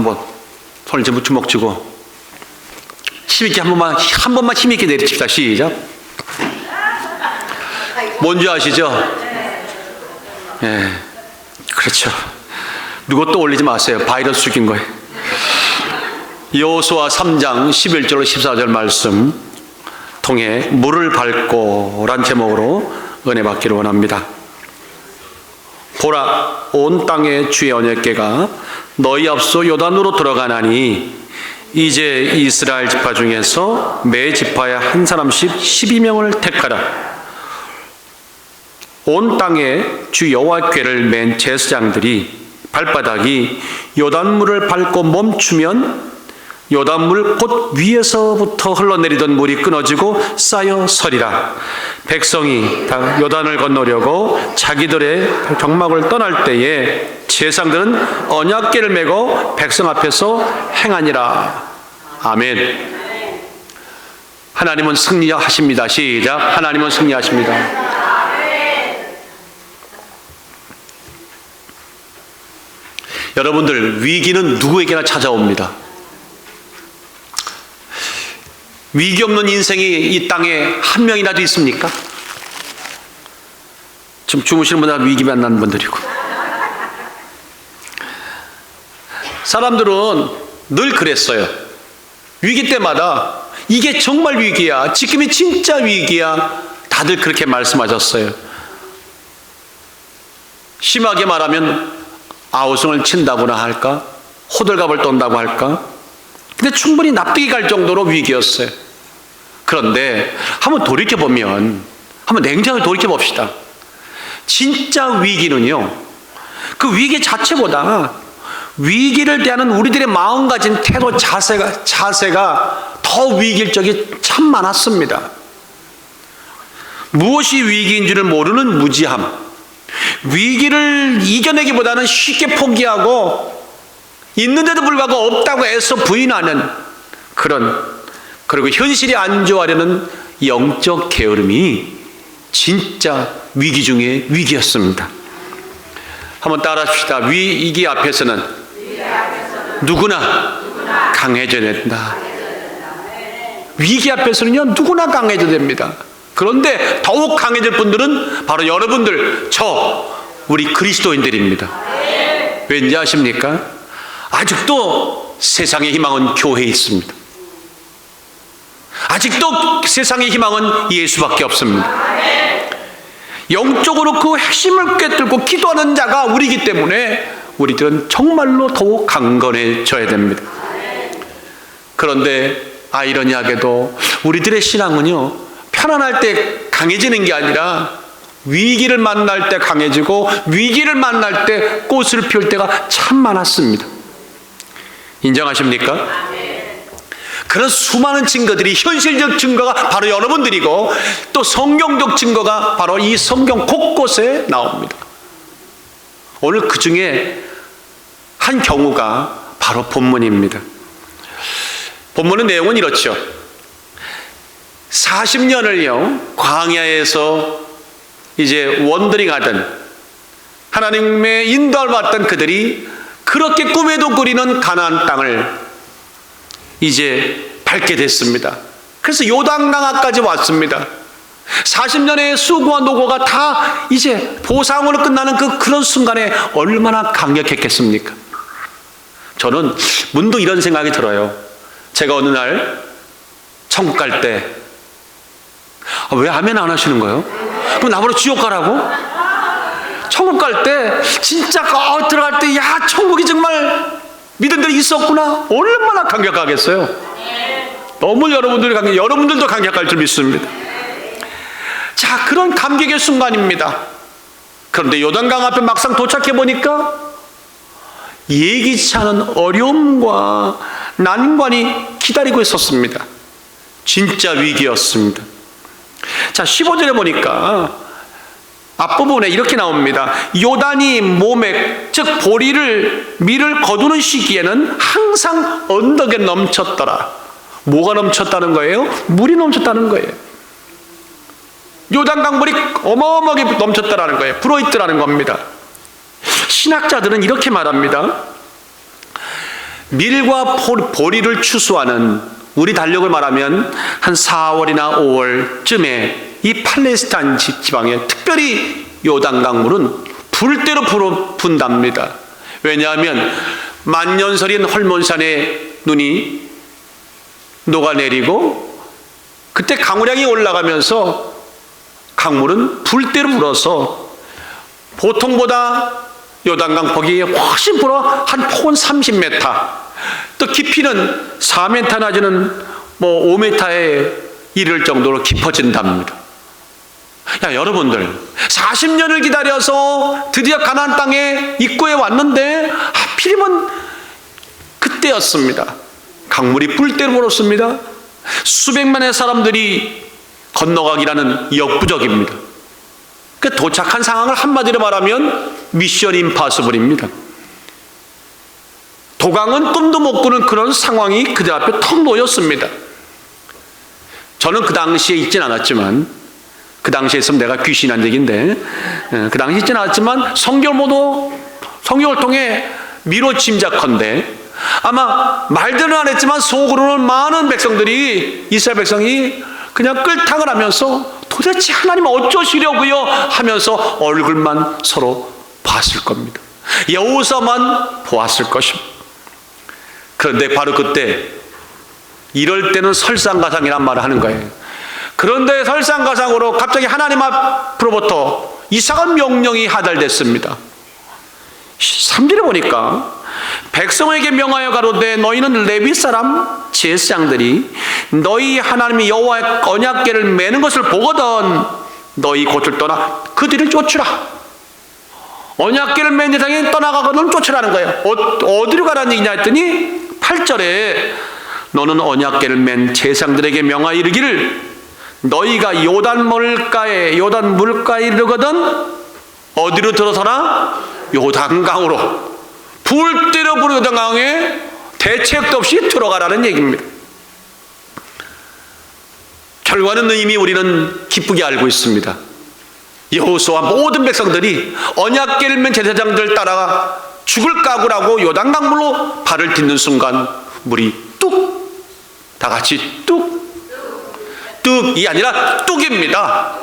한번 손을 주먹 쥐고 힘있게 한 번만 힘있게 내리칩시다. 시작. 뭔지 아시죠? 예, 그렇죠. 누구 또 올리지 마세요. 바이러스 죽인 거예요. 여호수아 3장 11절 14절 말씀 통해 물을 밟고 란 제목으로 은혜 받기를 원합니다. 보라, 온 땅에 주의 언약궤가 너희 앞서 요단으로 들어가나니 이제 이스라엘 지파 중에서 매 지파에 한 사람씩 12명을 택하라. 온 땅에 주 여호와 궤를 맨 제사장들이 발바닥이 요단물을 밟고 멈추면 요단물 곧 위에서부터 흘러내리던 물이 끊어지고 쌓여 서리라. 백성이 다 요단을 건너려고 자기들의 경막을 떠날 때에 제사장들은 언약궤를 메고 백성 앞에서 행하니라. 아멘. 하나님은 승리하십니다. 시작. 하나님은 승리하십니다. 여러분들, 위기는 누구에게나 찾아옵니다. 위기 없는 인생이 이 땅에 한 명이라도 있습니까? 지금 주무시는 분들 위기 만난 분들이고. 사람들은 늘 그랬어요. 위기 때마다 이게 정말 위기야, 지금이 진짜 위기야, 다들 그렇게 말씀하셨어요. 심하게 말하면 아우성을 친다고나 할까? 호들갑을 떤다고 할까? 근데 충분히 납득이 갈 정도로 위기였어요. 그런데 한번 돌이켜보면, 한번 냉정하게 돌이켜봅시다. 진짜 위기는요, 그 위기 자체보다 위기를 대하는 우리들의 마음가짐, 태도, 자세가 더 위기일 적이 참 많았습니다. 무엇이 위기인 줄을 모르는 무지함, 위기를 이겨내기보다는 쉽게 포기하고 있는데도 불구하고 없다고 애써 부인하는 그리고 현실이 안 좋아하려는 영적 게으름이 진짜 위기 중에 위기였습니다. 한번 따라합시다. 위기 앞에서는 누구나 강해져야 된다. 위기 앞에서는요, 누구나 강해져야 됩니다. 그런데 더욱 강해질 분들은 바로 여러분들, 우리 그리스도인들입니다. 왠지 아십니까? 아직도 세상의 희망은 교회에 있습니다. 아직도 세상의 희망은 예수밖에 없습니다. 영적으로 그 핵심을 꿰뚫고 기도하는 자가 우리이기 때문에 우리들은 정말로 더욱 강건해져야 됩니다. 그런데 아이러니하게도 우리들의 신앙은요, 편안할 때 강해지는 게 아니라 위기를 만날 때 강해지고 위기를 만날 때 꽃을 피울 때가 참 많았습니다. 인정하십니까? 그런 수많은 증거들이, 현실적 증거가 바로 여러분들이고 또 성경적 증거가 바로 이 성경 곳곳에 나옵니다. 오늘 그 중에 한 경우가 바로 본문입니다. 본문의 내용은 이렇죠. 40년을요 광야에서 이제 원더링하던, 하나님의 인도를 받던 그들이 그렇게 꿈에도 그리는 가나안 땅을 이제 밟게 됐습니다. 그래서 요단강 앞까지 왔습니다. 40년의 수고와 노고가 다 이제 보상으로 끝나는 그런 순간에 얼마나 강력했겠습니까? 저는 문득 이런 생각이 들어요. 제가 어느 날 천국 갈 때, 왜 아멘 안 하시는 거예요? 그럼 나보러 지옥 가라고? 천국 갈 때 진짜 들어갈 때, 야, 천국이 정말 믿음들이 있었구나, 얼마나 감격하겠어요. 너무 여러분들도 감격할 줄 믿습니다. 자, 그런 감격의 순간입니다. 그런데 요단강 앞에 막상 도착해 보니까 예기치 않은 어려움과 난관이 기다리고 있었습니다. 진짜 위기였습니다. 자, 15절에 보니까 앞부분에 이렇게 나옵니다. 요단이 몸에, 즉 밀을 거두는 시기에는 항상 언덕에 넘쳤더라. 뭐가 넘쳤다는 거예요? 물이 넘쳤다는 거예요. 요단강 물이 어마어마하게 넘쳤다라는 거예요. 불어있더라는 겁니다. 신학자들은 이렇게 말합니다. 밀과 보리를 추수하는, 우리 달력을 말하면 한 4월이나 5월쯤에 이 팔레스타인 지방에 특별히 요단강물은 불대로 분답니다. 왜냐하면 만년설인 헐몬산의 눈이 녹아내리고 그때 강우량이 올라가면서 강물은 불대로 불어서 보통보다 요단강 폭이 훨씬 불어 한 폭은 30m, 또 깊이는 4m 나지는 5m에 이를 정도로 깊어진답니다. 야, 여러분들 40년을 기다려서 드디어 가나안 땅에 입구에 왔는데 하필이면 그때였습니다. 강물이 불대로 불었습니다. 수백만의 사람들이 건너가기라는 역부족입니다. 그 도착한 상황을 한마디로 말하면 미션 임파서블입니다. 도강은 꿈도 못 꾸는 그런 상황이 그들 앞에 턱 놓였습니다. 저는 그 당시에 있진 않았지만, 그 당시에 있으면 내가 귀신한 얘기인데, 그 당시에 있진 않았지만 성경을 통해 미로 짐작컨대 아마 말들은 안 했지만 속으로는 많은 백성들이, 이스라엘 백성이 그냥 끌탕을 하면서 도대체 하나님 어쩌시려고요 하면서 얼굴만 서로 봤을 겁니다. 여호수아만 보았을 것입니다. 그런데 바로 그때, 이럴 때는 설상가상이란 말을 하는 거예요. 그런데 설상가상으로 갑자기 하나님 앞으로부터 이상한 명령이 하달됐습니다. 3절에 보니까 백성에게 명하여 가로되 너희는 레위 사람 제사장들이 너희 하나님이 여호와의 언약궤를 매는 것을 보거든 너희 곳을 떠나 그들을 쫓으라. 언약궤를 맨 제사장이 떠나가거든 쫓으라는 거예요. 어디로 가라는 얘기냐 했더니 8절에 너는 언약궤를 맨 제사장들에게 명하여 이르기를 너희가 요단 물가에 이르거든 어디로 들어서나 요단강으로, 불때려 부르는 요단강에 대책도 없이 들어가라는 얘기입니다. 결과는 이미 우리는 기쁘게 알고 있습니다. 여호수아와 모든 백성들이 언약궤를 맨 제사장들 따라가 죽을 각오라고 요단강물로 발을 딛는 순간 물이 뚝, 다 같이 뚝, 뚝이 아니라 뚝입니다.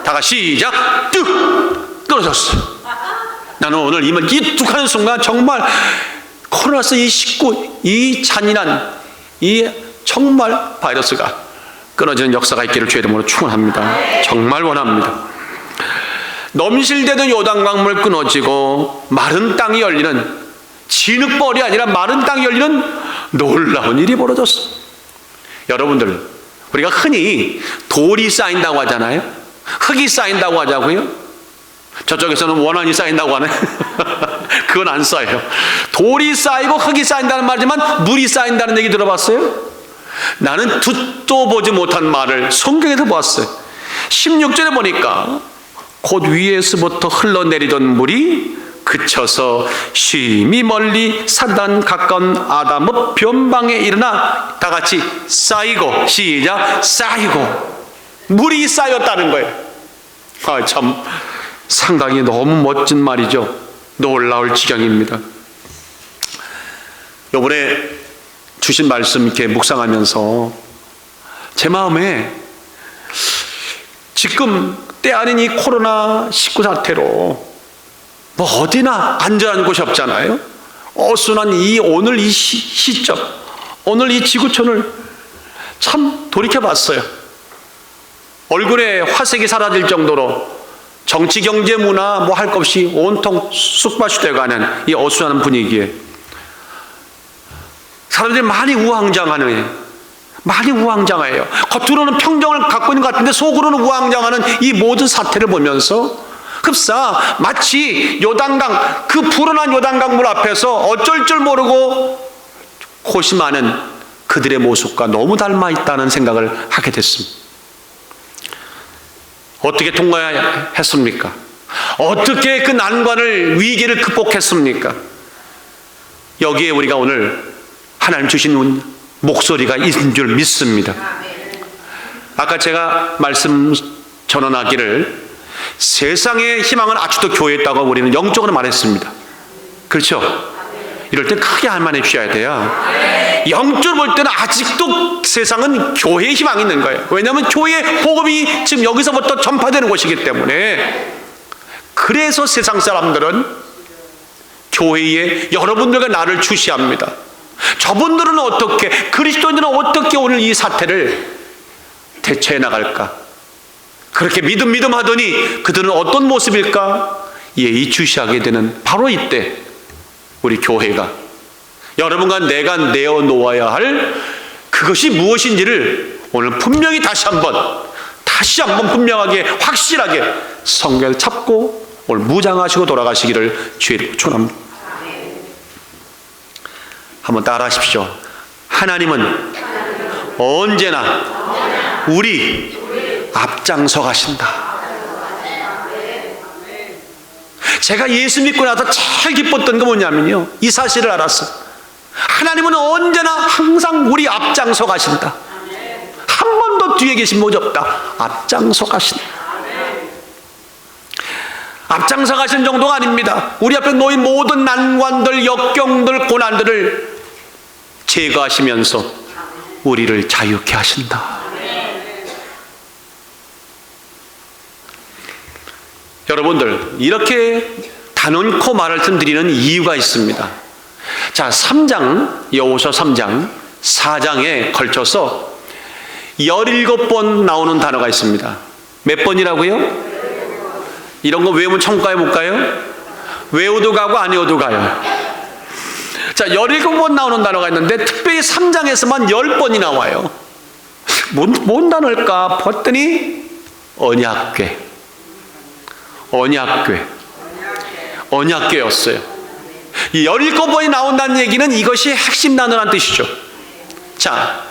다 같이 시작. 뚝 떨어졌어요. 나는 오늘 이 뚝하는 순간 정말 코로나19 이 잔인한 이 정말 바이러스가 끊어지는 역사가 있기를 주의 이름으로 축원합니다. 정말 원합니다. 넘실대던 요단강물 끊어지고 마른 땅이 열리는, 진흙벌이 아니라 마른 땅이 열리는 놀라운 일이 벌어졌어. 여러분들, 우리가 흔히 돌이 쌓인다고 하잖아요. 흙이 쌓인다고 하자고요. 저쪽에서는 원한이 쌓인다고 하네. 그건 안 쌓여요. 돌이 쌓이고 흙이 쌓인다는 말이지만 물이 쌓인다는 얘기 들어봤어요? 나는 듣도 보지 못한 말을 성경에서 보았어요. 16절에 보니까 곧 위에서부터 흘러내리던 물이 그쳐서 심히 멀리 사단 가까운 아담의 변방에 일어나 다 같이 쌓이고, 시작, 쌓이고, 물이 쌓였다는 거예요. 참 상당히 너무 멋진 말이죠. 놀라울 지경입니다. 이번에 주신 말씀 이렇게 묵상하면서 제 마음에 지금 때 아닌 이 코로나19 사태로 어디나 안전한 곳이 없잖아요. 어순한 오늘 이 시점, 오늘 이 지구촌을 참 돌이켜봤어요. 얼굴에 화색이 사라질 정도로 정치, 경제, 문화 뭐 할 것 없이 온통 쑥밭이 되어가는 이 어수선한 분위기에 사람들이 많이 우왕좌왕해요. 겉으로는 평정을 갖고 있는 것 같은데 속으로는 우왕좌왕하는 이 모든 사태를 보면서 흡사 마치 요단강, 그 불어난 요단강 물 앞에서 어쩔 줄 모르고 고심하는 그들의 모습과 너무 닮아 있다는 생각을 하게 됐습니다. 어떻게 통과했습니까? 어떻게 그 난관을, 위기를 극복했습니까? 여기에 우리가 오늘 하나님 주신 목소리가 있는 줄 믿습니다. 아까 제가 말씀 전언하기를 세상의 희망은 아직도 교회에 있다고 우리는 영적으로 말했습니다. 그렇죠? 이럴 때 크게 할만해 주셔야 돼요. 영적으로 볼 때는 아직도 세상은 교회의 희망이 있는 거예요. 왜냐하면 교회 복음이 지금 여기서부터 전파되는 곳이기 때문에. 그래서 세상 사람들은 교회에 여러분들과 나를 주시합니다. 저분들은 어떻게, 그리스도인들은 어떻게 오늘 이 사태를 대처해 나갈까? 그렇게 믿음 하더니 그들은 어떤 모습일까? 예의주시하게 되는 바로 이때 우리 교회가 여러분과 내가 내어놓아야 할 그것이 무엇인지를 오늘 분명히 다시 한번 분명하게 확실하게 성경을 잡고 오늘 무장하시고 돌아가시기를 주의 축원합니다. 한번 따라 하십시오. 하나님은 언제나 우리 앞장서 가신다. 제가 예수 믿고 나서 제일 기뻤던 게 뭐냐면요, 이 사실을 알았어. 하나님은 언제나 항상 우리 앞장서 가신다. 한 번도 뒤에 계신 분이 없다. 앞장서 가신다. 앞장서 가신 정도가 아닙니다. 우리 앞에 놓인 모든 난관들, 역경들, 고난들을 제거하시면서 우리를 자유케 하신다. 여러분들, 이렇게 단언코 말씀드리는 이유가 있습니다. 자, 3장, 여호수아 3장, 4장에 걸쳐서 17번 나오는 단어가 있습니다. 몇 번이라고요? 이런 거 외우면 천국 가요, 못 가요? 외우도 가고 안 외우도 가요. 자, 17번 나오는 단어가 있는데 특별히 3장에서만 10번이 나와요. 뭔 단어일까 봤더니 언약궤였어요. 이 17번이 나온다는 얘기는 이것이 핵심 단어란 뜻이죠. 자,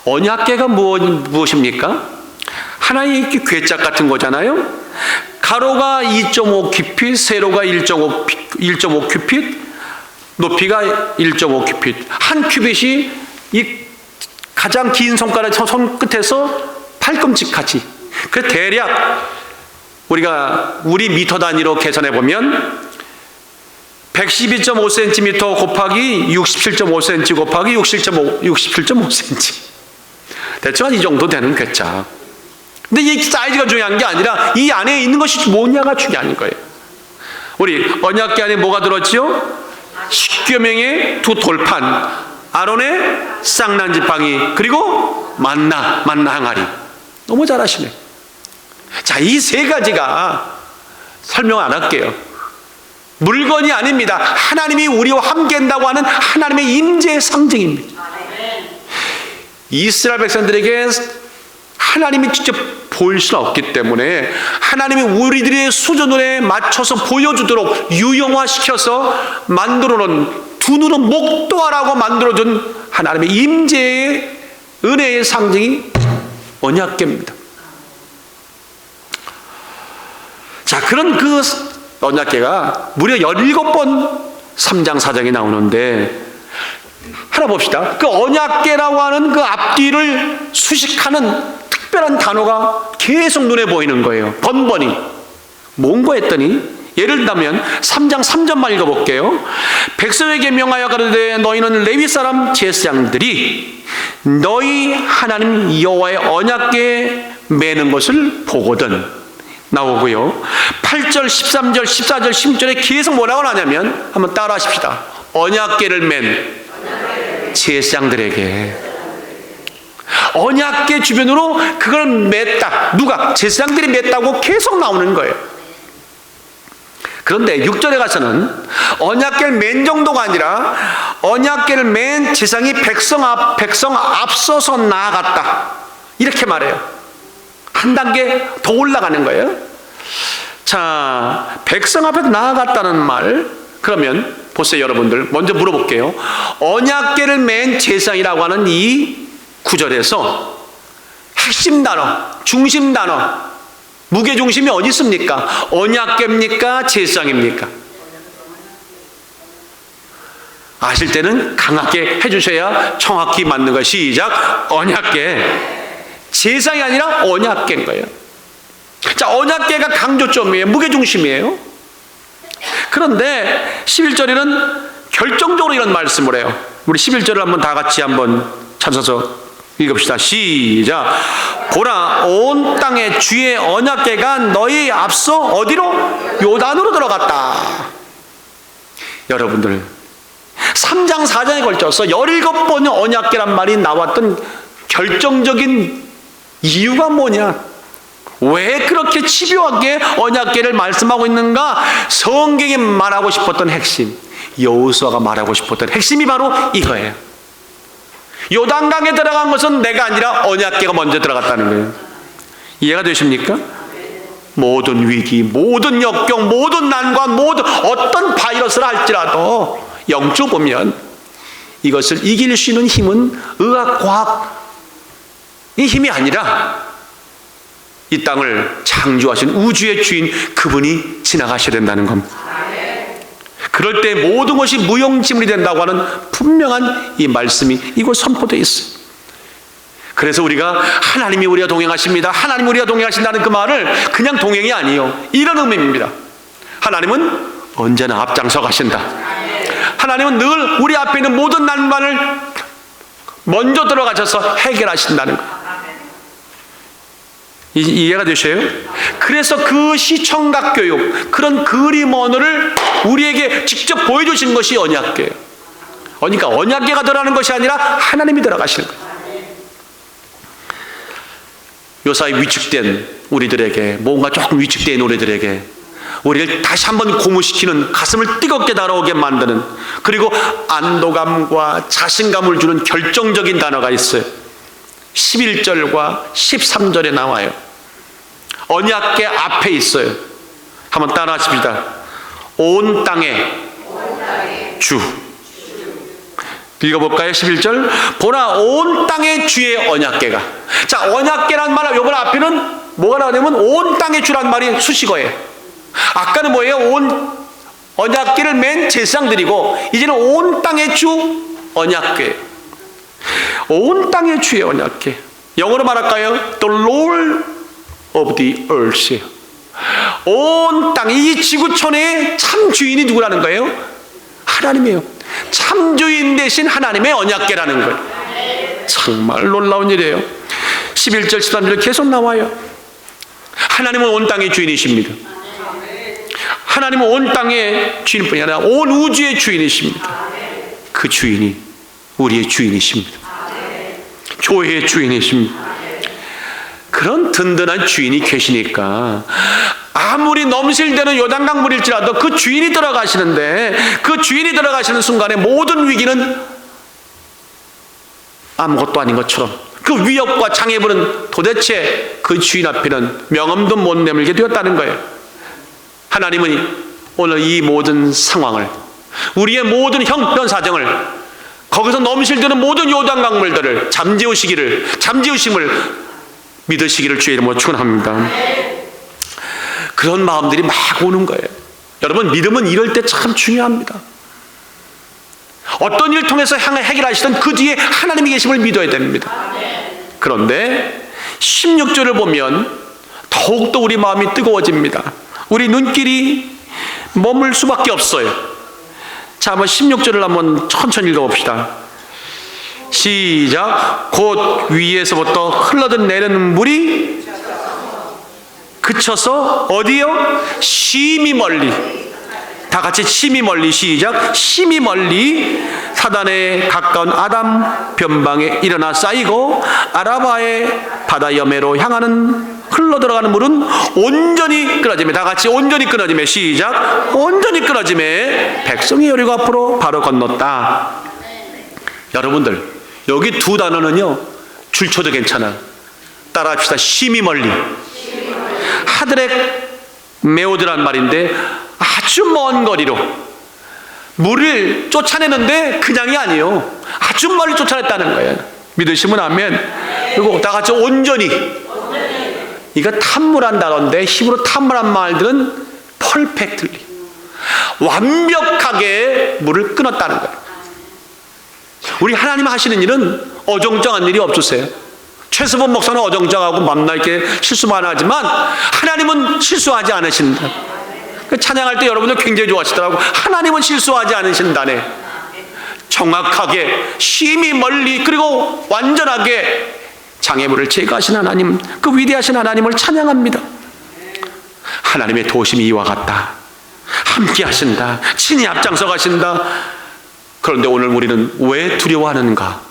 언약궤가 무엇입니까? 하나의 궤짝 같은 거잖아요. 가로가 2.5 큐핏, 세로가 1.5 큐핏, 높이가 1.5 큐핏. 한 큐빗이 이 가장 긴 손가락 손끝에서 팔꿈치까지. 그래서 대략 우리 미터 단위로 계산해 보면 112.5cm 곱하기 67.5cm 곱하기 67.5cm. 대충 한 이 정도 되는 궤짝. 근데 이 사이즈가 중요한 게 아니라 이 안에 있는 것이 뭐냐가 중요한 거예요. 우리 언약궤 안에 뭐가 들었지요? 십계명의 두 돌판, 아론의 쌍난지팡이, 그리고 만나 항아리. 너무 잘하시네. 자, 이 세 가지가 설명 안 할게요. 물건이 아닙니다. 하나님이 우리와 함께 한다고 하는 하나님의 임재의 상징입니다. 이스라엘 백성들에게 하나님이 직접 보일 수는 없기 때문에 하나님이 우리들의 수준에 맞춰서 보여주도록 유형화시켜서 만들어놓은, 두 눈은 목도하라고 만들어준 하나님의 임재의 은혜의 상징이 언약궤입니다. 자, 그런 그 언약궤가 무려 17번 3장 4장에 나오는데, 하나 봅시다. 그 언약궤라고 하는 그 앞뒤를 수식하는 특별한 단어가 계속 눈에 보이는 거예요. 번번이. 뭔가 했더니, 예를 들면 3장 3절만 읽어볼게요. 백성에게 명하여 가로되 너희는 레위 사람 제사장들이 너희 하나님 여호와의 언약궤에 매는 것을 보거든. 나오고요. 8절, 13절, 14절, 16절에 계속 뭐라고 하냐면, 한번 따라 하십시다. 언약궤를 맨 제사장들에게. 언약궤 주변으로 그걸 맸다. 누가? 제사장들이 맸다고 계속 나오는 거예요. 그런데 6절에 가서는 언약궤를 맨 정도가 아니라 언약궤를 맨 제사장이 백성 앞서서 나아갔다. 이렇게 말해요. 한 단계 더 올라가는 거예요. 자, 백성 앞에 나아갔다는 말, 그러면 보세요. 여러분들 먼저 물어볼게요. 언약궤를 맨 제사장이라고 하는 이 구절에서 핵심 단어, 중심 단어, 무게중심이 어디 있습니까? 언약궤입니까? 제사장입니까? 아실 때는 강하게 해주셔야 정확히 맞는 거. 시작. 언약궤. 제사장이 아니라 언약궤인 거예요. 자, 언약궤가 강조점이에요. 무게중심이에요. 그런데 11절에는 결정적으로 이런 말씀을 해요. 우리 11절을 한번 다 같이 한번 찾아서 읽읍시다. 시작. 보라, 온 땅의 주의 언약궤가 너희 앞서 어디로? 요단으로 들어갔다. 여러분들 3장 4장에 걸쳐서 17번의 언약궤란 말이 나왔던 결정적인 이유가 뭐냐? 왜 그렇게 집요하게 언약궤를 말씀하고 있는가? 성경이 말하고 싶었던 핵심, 여호수아가 말하고 싶었던 핵심이 바로 이거예요. 요단강에 들어간 것은 내가 아니라 언약궤가 먼저 들어갔다는 거예요. 이해가 되십니까? 모든 위기, 모든 역경, 모든 난관, 모든 어떤 바이러스를 할지라도 영적으로 보면 이것을 이길 수 있는 힘은 의학, 과학의 힘이 아니라 이 땅을 창조하신 우주의 주인 그분이 지나가셔야 된다는 겁니다. 그럴 때 모든 것이 무용지물이 된다고 하는 분명한 이 말씀이 이곳 선포되어 있어요. 그래서 우리가 하나님이 우리와 동행하십니다, 하나님이 우리와 동행하신다는 그 말을 그냥 동행이 아니에요. 이런 의미입니다. 하나님은 언제나 앞장서 가신다. 하나님은 늘 우리 앞에 있는 모든 난관을 먼저 들어가셔서 해결하신다는 거예요. 이해가 되셔요? 그래서 그 시청각 교육, 그런 그림 언어를 우리에게 직접 보여주신 것이 언약궤예요. 그러니까 언약궤가 들어가는 것이 아니라 하나님이 들어가시는 거예요. 요사이 위축된 우리들에게, 뭔가 조금 위축된 우리들에게 우리를 다시 한번 고무시키는, 가슴을 뜨겁게 달아오게 만드는, 그리고 안도감과 자신감을 주는 결정적인 단어가 있어요. 11절과 13절에 나와요. 언약궤 앞에 있어요. 한번 따라 하십시다. 온 땅의 주. 읽어볼까요? 11절. 보라, 온 땅의 주의 언약궤가. 자, 언약궤란 말, 요번 앞에는 뭐가 나오냐면 온 땅의 주란 말이 수식어예요. 아까는 뭐예요? 온 언약궤를 맨 제사장 드리고, 이제는 온 땅의 주 언약궤. 온 땅의 주의 언약궤. 영어로 말할까요? The Lord of the earth. 온 땅, 이 지구촌의 참 주인이 누구라는 거예요? 하나님이에요. 참 주인 대신 하나님의 언약궤라는 거예요. 정말 놀라운 일이에요. 11절 13절 계속 나와요. 하나님은 온 땅의 주인이십니다. 하나님은 온 땅의 주인뿐이 아니라 온 우주의 주인이십니다. 그 주인이 우리의 주인이십니다. 교회의 주인이십니다. 그런 든든한 주인이 계시니까 아무리 넘실대는 요단강 물일지라도 그 주인이 들어가시는데, 그 주인이 들어가시는 순간에 모든 위기는 아무것도 아닌 것처럼, 그 위협과 장애물은 도대체 그 주인 앞에는 명함도 못 내밀게 되었다는 거예요. 하나님은 오늘 이 모든 상황을, 우리의 모든 형편 사정을, 거기서 넘실대는 모든 요단강물들을 잠재우심을 믿으시기를 주의 이름으로 축원합니다. 그런 마음들이 막 오는 거예요. 여러분, 믿음은 이럴 때 참 중요합니다. 어떤 일을 통해서 해결하시던 그 뒤에 하나님이 계심을 믿어야 됩니다. 그런데 16절을 보면 더욱더 우리 마음이 뜨거워집니다. 우리 눈길이 머물 수밖에 없어요. 자, 한번 16절을 한번 천천히 읽어봅시다. 시작. 곧 위에서부터 흘러든 내리는 물이 그쳐서 어디요? 심히 멀리. 다 같이 심히 멀리. 시작. 심히 멀리 사단에 가까운 아담 변방에 일어나 쌓이고 아라바의 바다 여매로 향하는 흘러들어가는 물은 온전히 끊어지매. 다 같이 온전히 끊어지매. 시작. 온전히 끊어지매 백성이 여리고 앞으로 바로 건넜다. 여러분들, 여기 두 단어는요, 줄쳐도 괜찮아. 따라합시다. 심히 멀리. 하드렉 메오드란 말인데 아주 먼 거리로 물을 쫓아내는데 그냥이 아니에요. 아주 멀리 쫓아냈다는 거예요. 믿으시면 아멘. 그리고 다 같이 온전히. 이거 탐무란 단어인데 히브리 탐무란 말들은 퍼펙트리, 완벽하게 물을 끊었다는 거예요. 우리 하나님 하시는 일은 어정쩡한 일이 없으세요. 최수범 목사는 어정쩡하고 만나 이렇게 실수만 하지만 하나님은 실수하지 않으신다. 찬양할 때 여러분들 굉장히 좋아하시더라고. 하나님은 실수하지 않으신다네. 정확하게 심히 멀리 그리고 완전하게 장애물을 제거하신 하나님, 그 위대하신 하나님을 찬양합니다. 하나님의 도심이 이와 같다. 함께 하신다. 친히 앞장서 가신다. 그런데 오늘 우리는 왜 두려워하는가?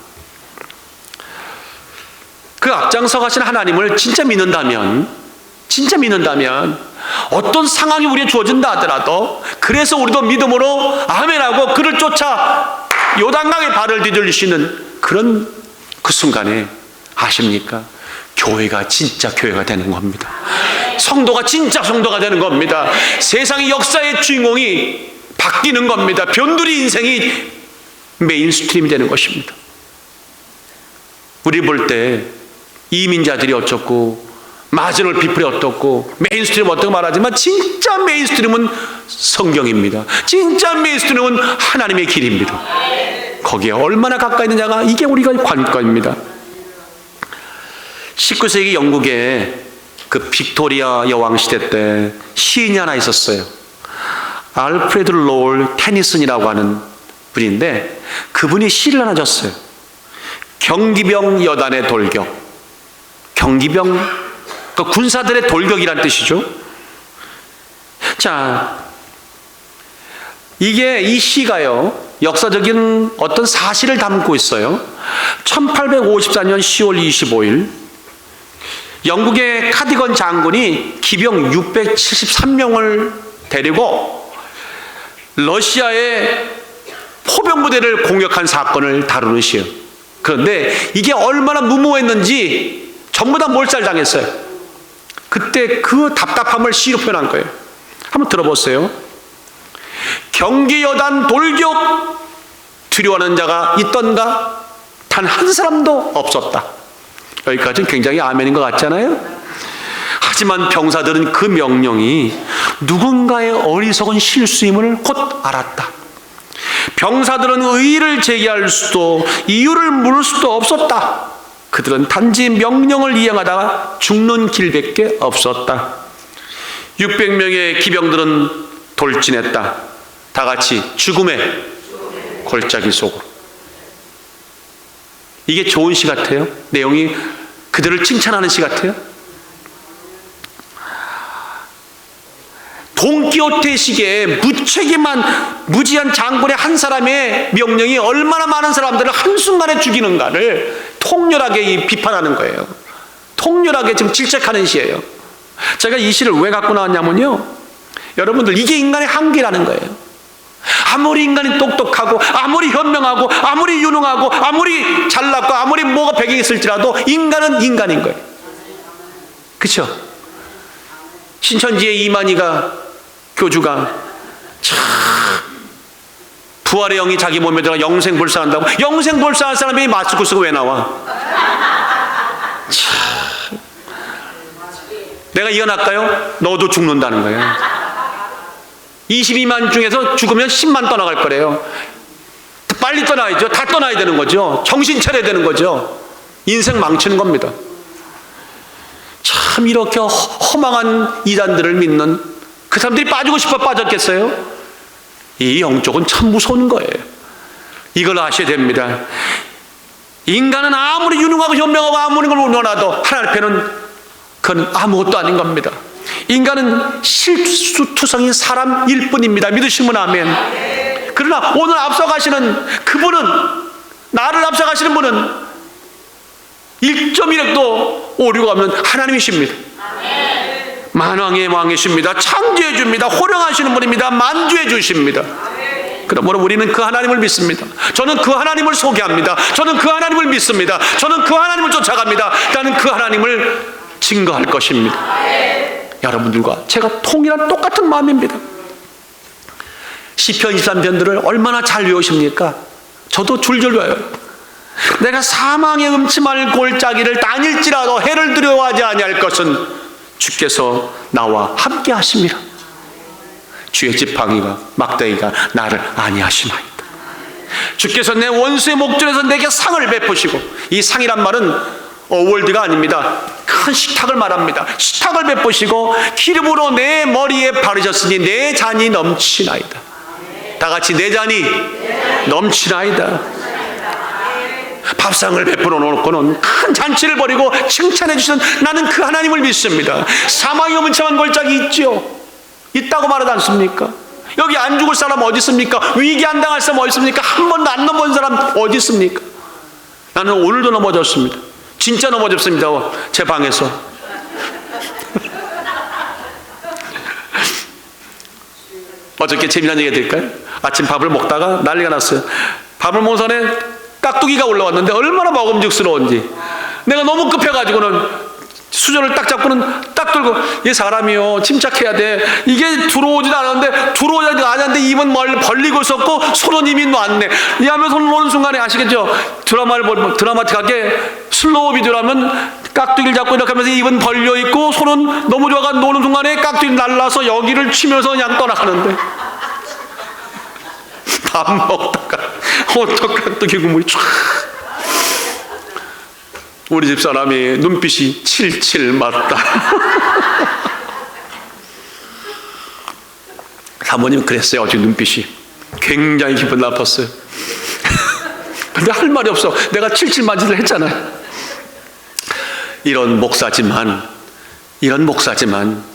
그 앞장서 가신 하나님을 진짜 믿는다면 어떤 상황이 우리에게 주어진다 하더라도, 그래서 우리도 믿음으로 아멘하고 그를 쫓아 요단강에 발을 디딜리시는 그런 그 순간에 아십니까? 교회가 진짜 교회가 되는 겁니다. 성도가 진짜 성도가 되는 겁니다. 세상의 역사의 주인공이 바뀌는 겁니다. 변두리 인생이 메인스트림이 되는 것입니다. 우리 볼 때 이민자들이 어쩌고 마지노 피플이 어떻고 메인스트림 어떻고 말하지만, 진짜 메인스트림은 성경입니다. 진짜 메인스트림은 하나님의 길입니다. 거기에 얼마나 가까이 있느냐가 이게 우리가 관건입니다. 19세기 영국에 그 빅토리아 여왕 시대 때 시인이 하나 있었어요. 알프레드 롤 테니슨이라고 하는 분인데, 그분이 시를 하나 줬어요. 경기병 여단의 돌격. 경기병, 그 군사들의 돌격이란 뜻이죠. 자, 이게 이 시가요, 역사적인 어떤 사실을 담고 있어요. 1854년 10월 25일 영국의 카디건 장군이 기병 673명을 데리고 러시아의 포병 부대를 공격한 사건을 다루는 시예요. 그런데 이게 얼마나 무모했는지 전부 다 몰살당했어요. 그때 그 답답함을 시로 표현한 거예요. 한번 들어보세요. 경기여단 돌격, 두려워하는 자가 있던가? 단 한 사람도 없었다. 여기까지는 굉장히 아멘인 것 같잖아요. 하지만 병사들은 그 명령이 누군가의 어리석은 실수임을 곧 알았다. 병사들은 의의를 제기할 수도 이유를 물을 수도 없었다. 그들은 단지 명령을 이행하다가 죽는 길밖에 없었다. 600명의 기병들은 돌진했다. 다 같이 죽음의 골짜기 속으로. 이게 좋은 시 같아요? 내용이 그들을 칭찬하는 시 같아요? 돈키호테식의 무책임한 무지한 장군의 한 사람의 명령이 얼마나 많은 사람들을 한순간에 죽이는가를 통렬하게 비판하는 거예요. 통렬하게 지금 질책하는 시예요. 제가 이 시를 왜 갖고 나왔냐면요, 여러분들, 이게 인간의 한계라는 거예요. 아무리 인간이 똑똑하고 아무리 현명하고 아무리 유능하고 아무리 잘났고 아무리 뭐가 배경이 있을지라도 인간은 인간인 거예요. 그렇죠? 신천지의 이만희가 교주가 참 부활의 영이 자기 몸에 들어가 영생불사한다고. 영생불사할 사람이 마스크 쓰고 왜 나와? 참. 내가 이어날까요? 너도 죽는다는 거예요. 22만 중에서 죽으면 10만 떠나갈 거래요. 빨리 떠나야죠. 다 떠나야 되는 거죠. 정신 차려야 되는 거죠. 인생 망치는 겁니다. 참 이렇게 허망한 이단들을 믿는 그 사람들이 빠지고 싶어 빠졌겠어요? 이 영적은 참 무서운 거예요. 이걸 아셔야 됩니다. 인간은 아무리 유능하고 현명하고 아무리 걸 원하도 하나님 앞에는 그건 아무것도 아닌 겁니다. 인간은 실수투성인 사람일 뿐입니다. 믿으시면 아멘. 그러나 오늘 앞서가시는 그분은, 나를 앞서가시는 분은 1.1획도 오류가 없는 하나님이십니다. 만왕의 왕이십니다. 창조해 줍니다. 호령하시는 분입니다. 만주해 주십니다. 그러므로 우리는 그 하나님을 믿습니다. 저는 그 하나님을 소개합니다. 저는 그 하나님을 믿습니다. 저는 그 하나님을 쫓아갑니다. 나는 그 하나님을 증거할 것입니다. 여러분들과 제가 통일한 똑같은 마음입니다. 시편 23편들을 얼마나 잘 외우십니까? 저도 줄줄 외워요. 내가 사망의 음침할 골짜기를 다닐지라도 해를 두려워하지 아니할 것은 주께서 나와 함께 하심이라. 주의 지팡이가 막대기가 나를 안위하시나이다. 주께서 내 원수의 목전에서 내게 상을 베푸시고, 이 상이란 말은 어월드가 아닙니다. 큰 식탁을 말합니다. 식탁을 베푸시고 기름으로 내 머리에 바르셨으니 내 잔이 넘치나이다. 다 같이 내 잔이 넘치나이다. 밥상을 베풀어 놓고는 큰 잔치를 벌이고 칭찬해 주시는 나는 그 하나님을 믿습니다. 사망의 문창한 골짜기 있죠? 있다고 말하지 않습니까? 여기 안 죽을 사람 어디 있습니까? 위기 안 당할 사람 어디 있습니까? 한 번도 안 넘어진 사람 어디 있습니까? 나는 오늘도 넘어졌습니다. 진짜 넘어졌습니다. 제 방에서. 어저께 재미난 얘기 드릴까요? 아침 밥을 먹다가 난리가 났어요. 밥을 먹은 손에 깍두기가 올라왔는데 얼마나 먹음직스러운지. 내가 너무 급해가지고는 수저를 딱 잡고는 딱 들고, 이 사람이요 침착해야 돼. 이게 들어오지도 않았는데 들어오지도 않았는데 입은 벌리고 있었고 손은 이미 놨네. 이 하면 손을 놓는 순간에 아시겠죠? 드라마틱하게 슬로우 비디오라면 깍두기를 잡고 이렇게 하면서 입은 벌려 있고 손은 너무 좋아가 노는 순간에 깍두기 날라서 여기를 치면서 그냥 떠나가는데, 밥 먹다가 어떤 깍두기 국물이 쫙. 우리 집사람이 눈빛이 칠칠 맞다. 사모님 그랬어요. 어제 눈빛이 굉장히 기분 나빴어요. 근데 할 말이 없어. 내가 칠칠 맞이를 했잖아요. 이런 목사지만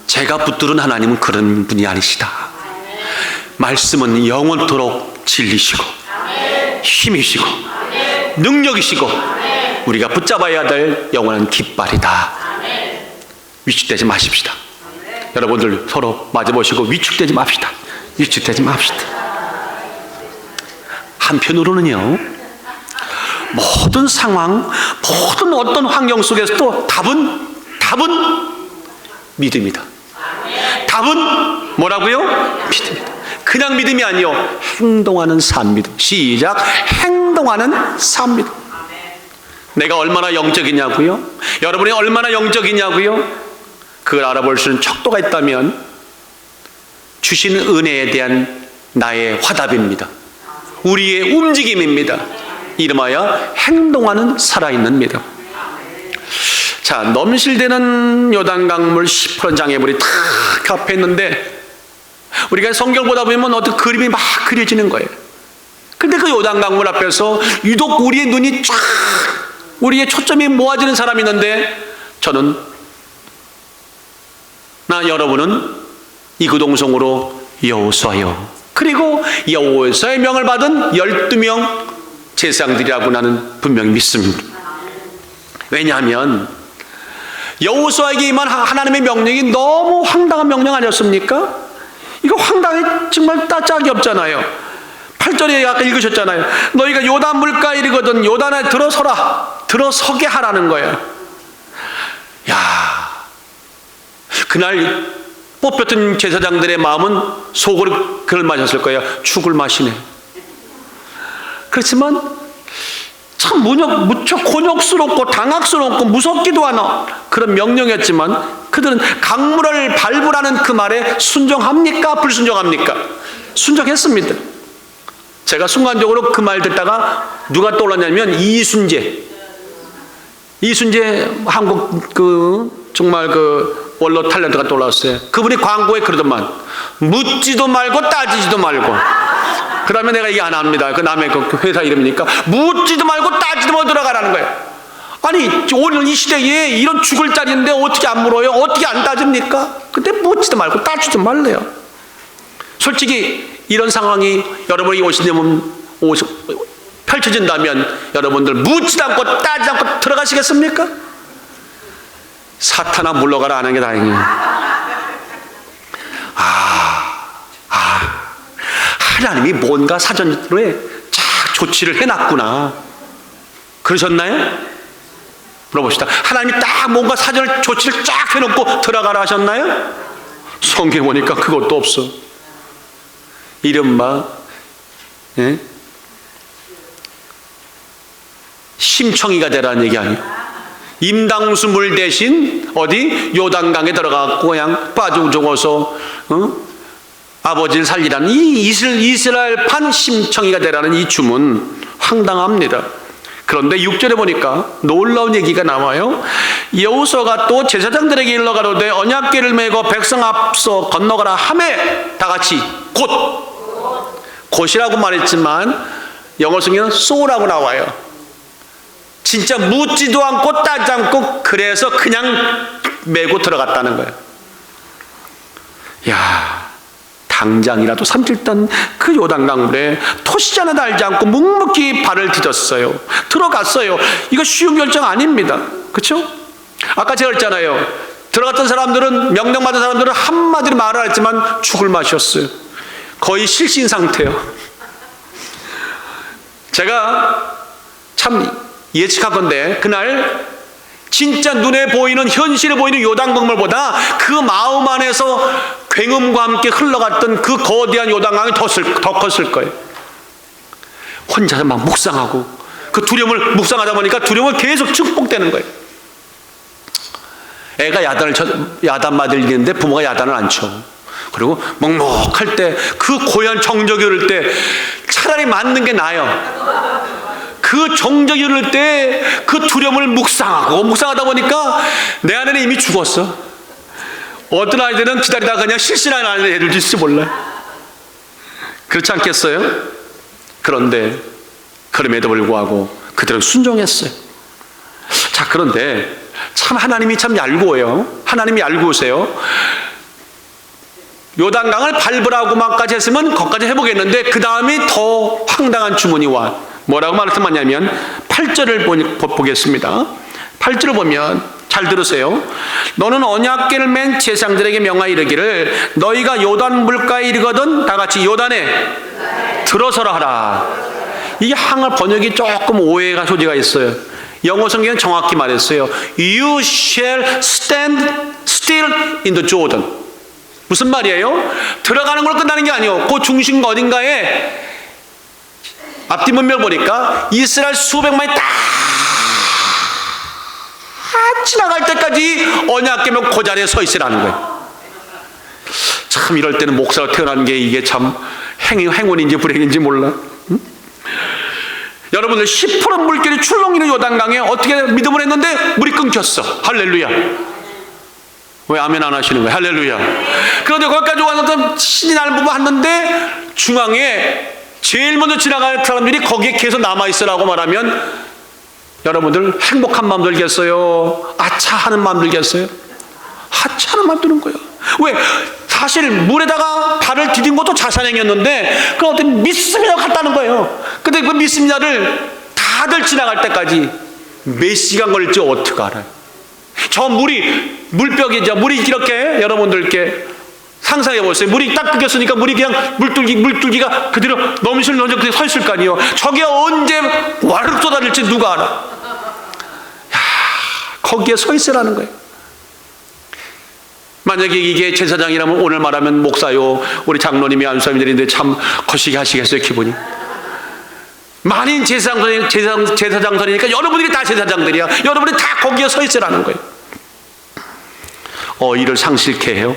제가 붙들은 하나님은 그런 분이 아니시다. 말씀은 영원토록 진리시고 힘이시고 능력이시고 우리가 붙잡아야 될 영원한 깃발이다. 위축되지 마십시다. 여러분들 서로 마주보시고 위축되지 맙시다. 위축되지 맙시다. 한편으로는요, 모든 상황, 모든 어떤 환경 속에서도 답은 믿음이다. 답은 뭐라고요? 믿음이다. 그냥 믿음이 아니요, 행동하는 산 믿음. 시작. 행동하는 산 믿음. 내가 얼마나 영적이냐고요? 여러분이 얼마나 영적이냐고요? 그걸 알아볼 수 있는 척도가 있다면 주신 은혜에 대한 나의 화답입니다. 우리의 움직임입니다. 이름하여 행동하는 살아있는 믿음. 자, 넘실대는 요단강물 시퍼런 장애물이 탁 앞에 있는데, 우리가 성경 보다 보면 어떤 그림이 막 그려지는 거예요. 근데 그 요단강물 앞에서 유독 우리의 눈이 쫙, 우리의 초점이 모아지는 사람이 있는데, 저는, 여러분은 이구동성으로 여호수아요, 그리고 여호수아의 명을 받은 12명 제사장들이라고 나는 분명히 믿습니다. 왜냐하면 여호수아에게 임한 하나님의 명령이 너무 황당한 명령 아니었습니까? 이거 황당해 정말 짝이 없잖아요. 8절에 아까 읽으셨잖아요. 너희가 요단 물가에 이르거든 요단에 들어서라. 들어서게 하라는 거예요. 야, 그날 뽑혔던 제사장들의 마음은 속으로 그걸 마셨을 거예요. 죽을 맛이네. 그렇지만 참 무척 곤욕스럽고 당황스럽고 무섭기도 하나 그런 명령이었지만, 그들은 강물을 밟으라는 그 말에 순종합니까? 불순종합니까? 순종했습니다. 제가 순간적으로 그 말 듣다가 누가 떠올랐냐면 이순재 한국 정말 원로 탤런트가 떠올랐어요. 그분이 광고에 그러더만, 묻지도 말고 따지지도 말고. 그 다음에 내가 얘기 안 합니다. 그 남의 그 회사 이름이니까. 묻지도 말고 따지도 말고 들어가라는 거예요. 아니, 오늘 이 시대에 이런 죽을 자리인데 어떻게 안 물어요? 어떻게 안 따집니까? 근데 묻지도 말고 따지도 말래요. 솔직히 이런 상황이 여러분이 펼쳐진다면 여러분들 묻지도 않고 따지지 않고 들어가시겠습니까? 사탄아 물러가라 하는 게 다행이에요. 하나님이 뭔가 사전에 쫙 조치를 해놨구나. 그러셨나요? 물어봅시다. 하나님이 딱 뭔가 사전에 조치를 쫙 해놓고 들어가라 하셨나요? 성경에 보니까 그것도 없어. 이른바 심청이가 되라는 얘기 아니에요. 임당수 물 대신 어디 요단강에 들어가고 그냥 빠져 죽어서 아버지를 살리라는 이 이스라엘판 심청이가 되라는 이 주문 황당합니다. 그런데 6절에 보니까 놀라운 얘기가 나와요. 여호수아가 또 제사장들에게 일러 가로되 언약궤를 메고 백성 앞서 건너가라 하매 다 같이 곧 곧이라고 말했지만 영어 성경은 so라고 나와요. 진짜 묻지도 않고 따지지 않고 그래서 그냥 메고 들어갔다는 거예요. 야, 당장이라도 삼킬던 그 요단강물에 토시자나 달지 않고 묵묵히 발을 디뎠어요. 들어갔어요. 이거 쉬운 결정 아닙니다. 그렇죠? 아까 제가 그랬잖아요. 들어갔던 사람들은, 명령받은 사람들은 한마디로 말을 안 했지만 죽을 맛이었어요. 거의 실신 상태예요. 제가 참 예측하건대 그날 진짜 눈에 보이는, 현실에 보이는 요단강물보다 그 마음 안에서 굉음과 함께 흘러갔던 그 거대한 요단강이 더 컸을 거예요. 혼자서 막 묵상하고 그 두려움을 묵상하다 보니까 두려움은 계속 증폭되는 거예요. 애가 야단 맞을는데 부모가 야단을 안 쳐. 그리고 먹먹할 때, 그 고요한 정적이 흐를 때 차라리 맞는 게 나아요. 그 정적이 흐를 때 그 두려움을 묵상하다 보니까 내 안에는 이미 죽었어. 어떤 아이들은 기다리다가 그냥 실신하는 아이들도 있을지 몰라. 그렇지 않겠어요? 그런데 그럼에도 불구하고 그들은 순종했어요. 자, 그런데 참 하나님이 참 얄구워요. 하나님이 얄구우세요. 요단강을 밟으라고만까지 했으면 거기까지 해보겠는데 그 다음이 더 황당한 주문이 와. 뭐라고 말씀하냐면 8절을 보겠습니다. 8절을 보면 잘 들으세요. 너는 언약궤를 맨 제사장들에게 명하여 이르기를 너희가 요단 물가에 이르거든 다 같이 요단에 들어서라 하라. 이게 한글 번역이 조금 오해가 소지가 있어요. 영어 성경은 정확히 말했어요. You shall stand still in the Jordan. 무슨 말이에요? 들어가는 걸 끝나는 게 아니에요. 그 중심 어딘가에 앞뒤 문맥을 보니까 이스라엘 수백만이 다 지나갈 때까지 언약궤면 그 자리에 서 있으라는 거예요. 참 이럴 때는 목사로 태어나는 게 이게 참 행운인지 불행인지 몰라. 응? 여러분들 10% 물길이 출렁이는 요단강에 어떻게 믿음을 했는데 물이 끊겼어. 할렐루야. 왜 아멘 안 하시는 거예요? 할렐루야. 그런데 거기까지 와서 신이 날 부분 왔는데 중앙에 제일 먼저 지나가는 사람들이 거기에 계속 남아있으라고 말하면 여러분들 행복한 마음 들겠어요? 아차 하는 마음 들겠어요? 아차 하는 마음 드는 거예요. 왜? 사실 물에다가 발을 디딘 것도 자살행위였는데 그 어떤 믿습니다 갔다는 거예요. 근데 그 믿습니다를 다들 지나갈 때까지 몇 시간 걸릴지 어떻게 알아요? 저 물벽이죠. 물이 이렇게 여러분들께 상상해 보세요. 물이 딱 끊겼으니까 물이 그냥 물줄기가 그대로 넘실 그대로 서 있을 거 아니에요. 저게 언제 와르르 쏟아질지 누가 알아? 야, 거기에 서 있으라는 거예요. 만약에 이게 제사장이라면 오늘 말하면 목사요, 우리 장로님이 안수사님들인데 참 거시기 하시겠어요, 기분이? 만인 제사장들이니까 여러분들이 다 제사장들이야. 여러분이 다 거기에 서 있으라는 거예요. 이를 상실케 해요.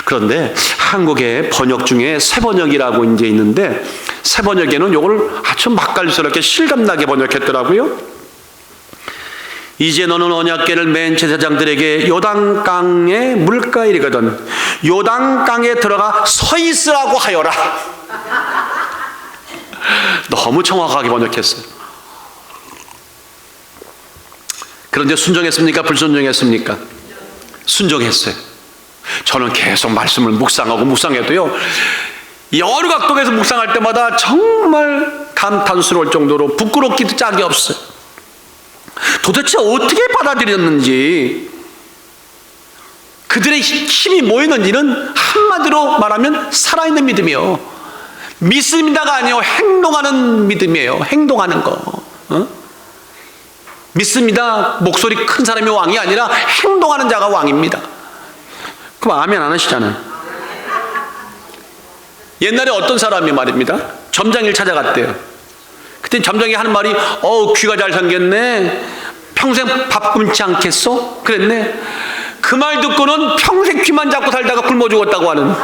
그런데 한국의 번역 중에 새번역이라고 이제 있는데 새번역에는 이걸 아주 맛깔스럽게 실감나게 번역했더라고요. 이제 너는 언약궤를 맨 제사장들에게 요단강의 물가에 이르거든 요단강에 들어가 서 있으라고 하여라. 너무 정확하게 번역했어요. 그런데 순종했습니까? 불순종했습니까? 순종했어요. 저는 계속 말씀을 묵상해도요, 여러 각도에서 묵상할 때마다 정말 감탄스러울 정도로 부끄럽기도 짝이 없어요. 도대체 어떻게 받아들였는지, 그들의 힘이 모이는지는 한마디로 말하면 살아있는 믿음이요. 믿습니다가 아니에요. 행동하는 믿음이에요. 행동하는 거. 믿습니다. 목소리 큰 사람이 왕이 아니라 행동하는 자가 왕입니다. 그럼 아멘 안 하시잖아요. 옛날에 어떤 사람이 말입니다. 점장이를 찾아갔대요. 그때 점장이 하는 말이 귀가 잘 생겼네. 평생 밥 굶지 않겠어? 그랬네. 그 말 듣고는 평생 귀만 잡고 살다가 굶어 죽었다고 하는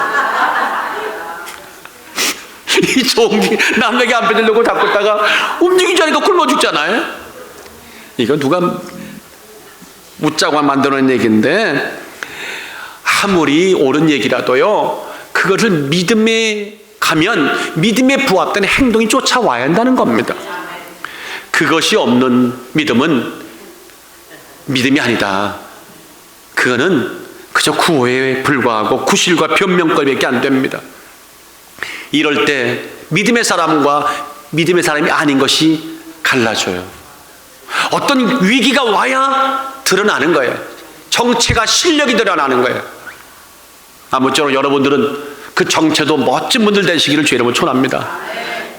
이 좋은 귀 남에게 안 빼들려고 잡고 있다가 움직이지 않으니까 굶어 죽잖아요. 이거 누가 웃자고 만들어낸 얘기인데 아무리 옳은 얘기라도요, 그것을 믿음의 가면 믿음에 부합된 행동이 쫓아와야 한다는 겁니다. 그것이 없는 믿음은 믿음이 아니다. 그거는 그저 구호에 불과하고 구실과 변명거리밖에 안 됩니다. 이럴 때 믿음의 사람과 믿음의 사람이 아닌 것이 갈라져요. 어떤 위기가 와야 드러나는 거예요. 정체가 실력이 드러나는 거예요. 아무쪼록 여러분들은 그 정체도 멋진 분들 되시기를 주의 이름으로 축원합니다.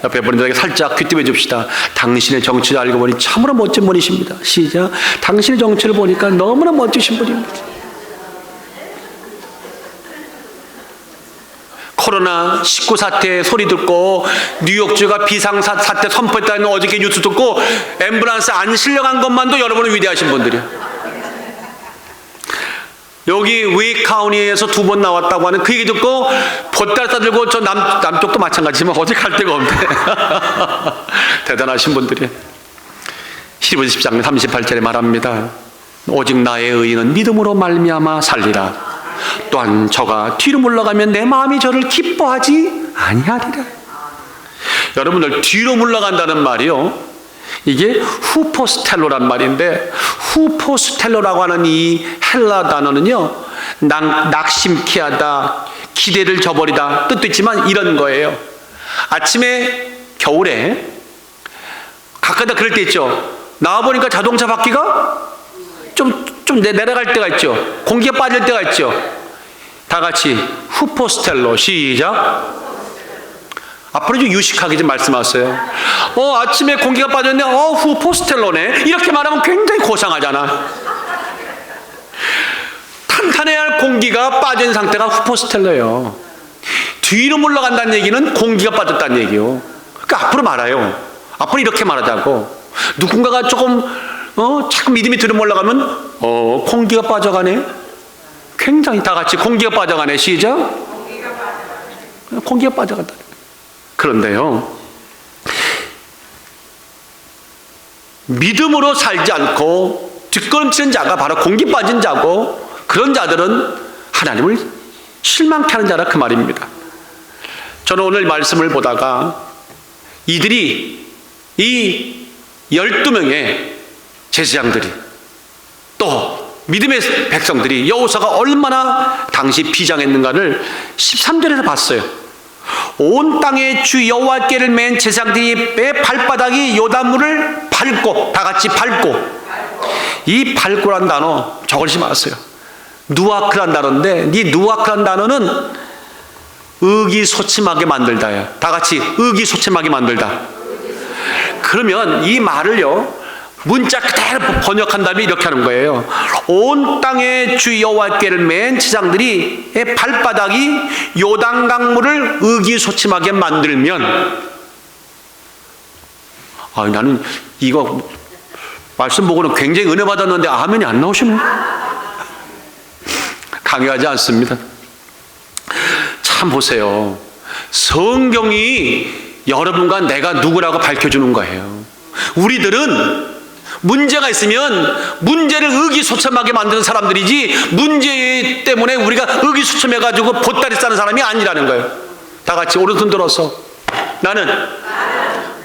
옆에 분들에게 살짝 귀띔해 줍시다. 당신의 정체를 알고 보니 참으로 멋진 분이십니다. 시작. 당신의 정체를 보니까 너무나 멋지신 분입니다. 코로나19 사태 소리 듣고 뉴욕주가 비상사태 선포했다는 어저께 뉴스 듣고 앰뷸런스 안 실려간 것만도 여러분은 위대하신 분들이에요. 여기 웨이 카운티에서 2번 나왔다고 하는 그 얘기 듣고 보따리 싸들고 저 남쪽도 마찬가지지만 어디 갈 데가 없네. 대단하신 분들이에요. 히브리서 10장 38절에 말합니다. 오직 나의 의인은 믿음으로 말미암아 살리라. 또한 저가 뒤로 물러가면 내 마음이 저를 기뻐하지 아니하리라. 여러분들 뒤로 물러간다는 말이요, 이게 후포스텔로란 말인데, 후포스텔로라고 하는 이 헬라 단어는요, 낙심케 하다, 기대를 저버리다 뜻도 있지만 이런 거예요. 아침에 겨울에 가끔다 그럴 때 있죠. 나와보니까 자동차 바퀴가 좀 내려갈 때가 있죠. 공기가 빠질 때가 있죠. 다 같이 후포스텔로 시작. 앞으로 좀 유식하게 좀 말씀하세요. 아침에 공기가 빠졌네. 후포스텔로네. 이렇게 말하면 굉장히 고상하잖아. 탄탄해야 할 공기가 빠진 상태가 후포스텔로예요. 뒤로 물러간다는 얘기는 공기가 빠졌다는 얘기요. 그러니까 앞으로 말아요. 앞으로 이렇게 말하자고. 누군가가 조금 자꾸 믿음이 뒤로 올라가면 공기가 빠져가네. 굉장히 다 같이 공기가 빠져가네. 시작. 공기가 빠져간다. 그런데요, 믿음으로 살지 않고 뒷걸음치는 자가 바로 공기 빠진 자고, 그런 자들은 하나님을 실망케 하는 자라 그 말입니다. 저는 오늘 말씀을 보다가 이들이, 이 12명의 제사장들이 또 믿음의 백성들이 여호수아가 얼마나 당시 비장했는가를 13절에서 봤어요. 온 땅의 주 여호와께를 맨 제사장들이 매 발바닥이 요단물을 밟고, 다 같이 밟고, 이 밟고란 단어 적으시 마세요. 누아크란 단어인데, 이 누아크란 단어는 의기소침하게 만들다야. 다 같이 의기소침하게 만들다. 그러면 이 말을요, 문자 그대로 번역한 다음에 이렇게 하는 거예요. 온 땅의 주 여호와께를 맨 제사장들이 발바닥이 요단 강물을 의기소침하게 만들면, 나는 이거 말씀 보고는 굉장히 은혜 받았는데 아멘이 안 나오시네. 강요하지 않습니다. 참 보세요. 성경이 여러분과 내가 누구라고 밝혀주는 거예요. 우리들은 문제가 있으면 문제를 의기소침하게 만드는 사람들이지, 문제 때문에 우리가 의기소침해가지고 보따리 싸는 사람이 아니라는 거예요. 다 같이 오른손 들어서, 나는